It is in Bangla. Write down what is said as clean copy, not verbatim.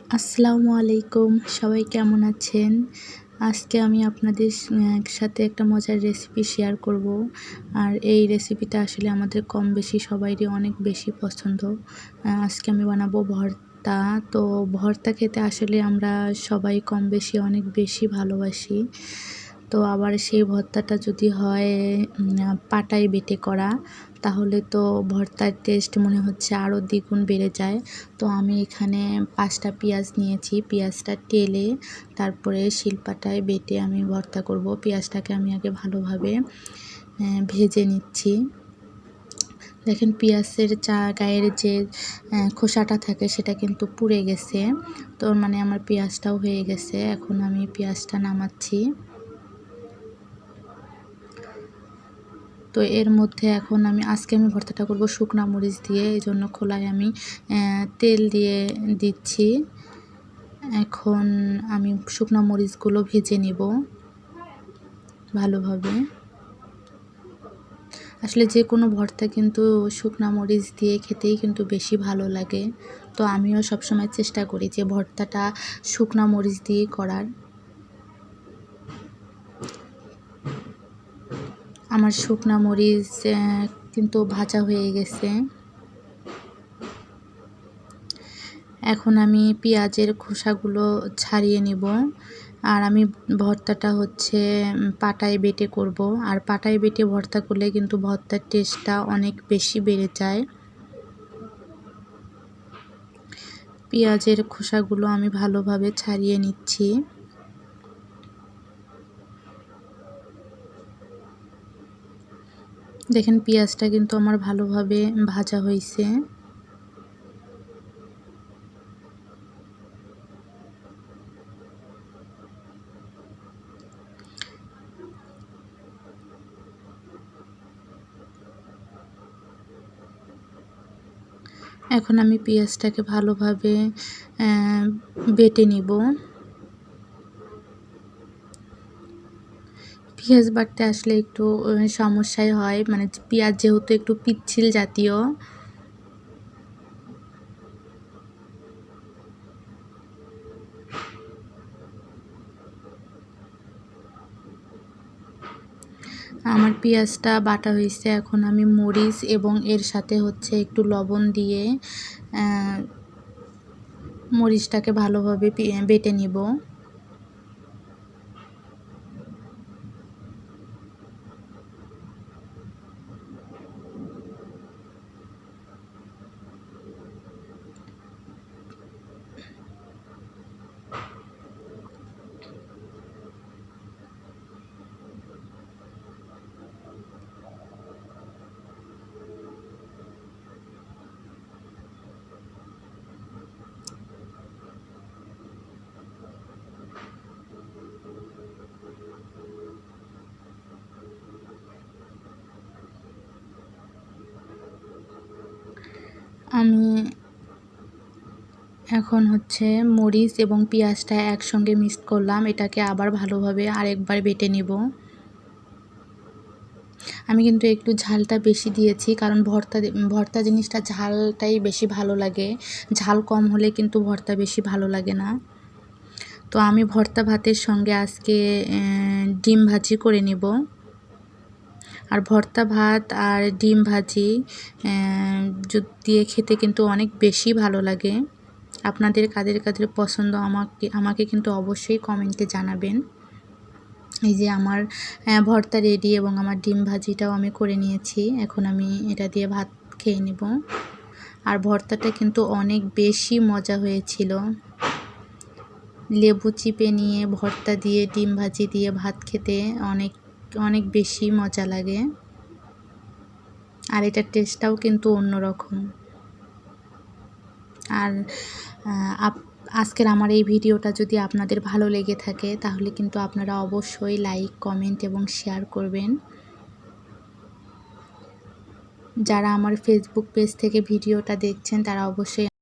আসসালামু আলাইকুম, সবাই কেমন আছেন? আজকে আমি আপনাদের সাথে একটা মজার রেসিপি শেয়ার করব। আর এই রেসিপিটা আসলে আমাদের কম বেশি সবাইরই অনেক বেশি পছন্দ। আজকে আমি বানাবো ভর্তা। তো ভর্তা খেতে আসলে আমরা সবাই কম বেশি অনেক বেশি ভালোবাসি। তো আবার সেই ভর্তাটা যদি হয় পাটায় বেটে করা, তাহলে তো ভর্তার টেস্ট মনে হচ্ছে আরও দ্বিগুণ বেড়ে যায়। তো আমি এখানে 5টা পেঁয়াজ নিয়েছি। পেঁয়াজটা টেলে তারপরে শিলপাটায় বেটে আমি ভর্তা করব। পেঁয়াজটাকে আমি আগে ভালোভাবে ভেজে নিচ্ছি। দেখেন পেঁয়াজের গায়ের যে খোসাটা থাকে সেটা কিন্তু পুড়ে গেছে। তো মানে আমার পেঁয়াজটাও হয়ে গেছে। এখন আমি পেঁয়াজটা নামাচ্ছি। তো এর মধ্যে এখন আজকে আমি ভর্তাটা করব শুকনা মরিচ দিয়ে, এই জন্য খোলায় আমি তেল দিয়ে দিচ্ছি। এখন আমি শুকনা মরিচগুলো ভেজে নিব ভালোভাবে। আসলে যে কোনো ভর্তা কিন্তু শুকনা মরিচ দিয়ে খেতেই কিন্তু বেশি ভালো লাগে। তো আমিও সবসময় চেষ্টা করি যে ভর্তাটা শুকনা মরিচ দিয়ে করার। আমার শুকনা মরিচ কিন্তু ভাজা হয়ে গেছে। এখন আমি পেঁয়াজের খোসাগুলো ছাড়িয়ে নিব। আর আমি ভর্তাটা হচ্ছে পাটায় বেটে করব। আর পাটায় বেটে ভর্তা করলে কিন্তু ভর্তার টেস্টটা অনেক বেশি বেড়ে যায়। পেঁয়াজের খোসাগুলো আমি ভালোভাবে ছাড়িয়ে নিচ্ছি। দেখেন পেঁয়াজটা কিন্তু আমার ভালোভাবে ভাজা হয়েছে। এখন আমি পেঁয়াজটাকে ভালোভাবে বেটে নিব। পেঁয়াজ বাটতে আসলে একটু সমস্যাই হয়, মানে পেঁয়াজ যেহেতু একটু পিচ্ছিল জাতীয়। আমার পেঁয়াজটা বাটা হয়েছে। এখন আমি মরিচ এবং এর সাথে হচ্ছে একটু লবণ দিয়ে মরিচটাকে ভালোভাবে বেটে নিব। আমি এখন হচ্ছে মরিচ এবং পেঁয়াজটা একসঙ্গে মিক্স করলাম। এটাকে আবার ভালোভাবে আরেকবার বেটে নেব। আমি কিন্তু একটু ঝালটা বেশি দিয়েছি, কারণ ভর্তা জিনিসটা ঝালটাই বেশি ভালো লাগে। ঝাল কম হলে কিন্তু ভর্তা বেশি ভালো লাগে না। তো আমি ভর্তা ভাতের সঙ্গে আজকে ডিম ভাজি করে নেব। আর ভর্তা ভাত আর ডিম ভাজি দিয়ে খেতে কিন্তু অনেক বেশি ভালো লাগে। আপনাদের কাদের কাদের পছন্দ আমাকে কিন্তু অবশ্যই কমেন্টে জানাবেন। এই যে আমার ভর্তা রেডি এবং আমার ডিম ভাজিটাও আমি করে নিয়েছি। এখন আমি এটা দিয়ে ভাত খেয়ে নেব। আর ভর্তাটা কিন্তু অনেক বেশি মজা হয়েছিল। লেবু চিপে নিয়ে ভর্তা দিয়ে ডিম ভাজি দিয়ে ভাত খেতে অনেক অনেক বেশি মজা লাগে। আর এটার টেস্টটাও কিন্তু অন্যরকম। আর আজকের আমার এই ভিডিওটা যদি আপনাদের ভালো লেগে থাকে, তাহলে কিন্তু আপনারা অবশ্যই লাইক, কমেন্ট এবং শেয়ার করবেন। যারা আমার ফেসবুক পেজ থেকে ভিডিওটা দেখছেন তারা অবশ্যই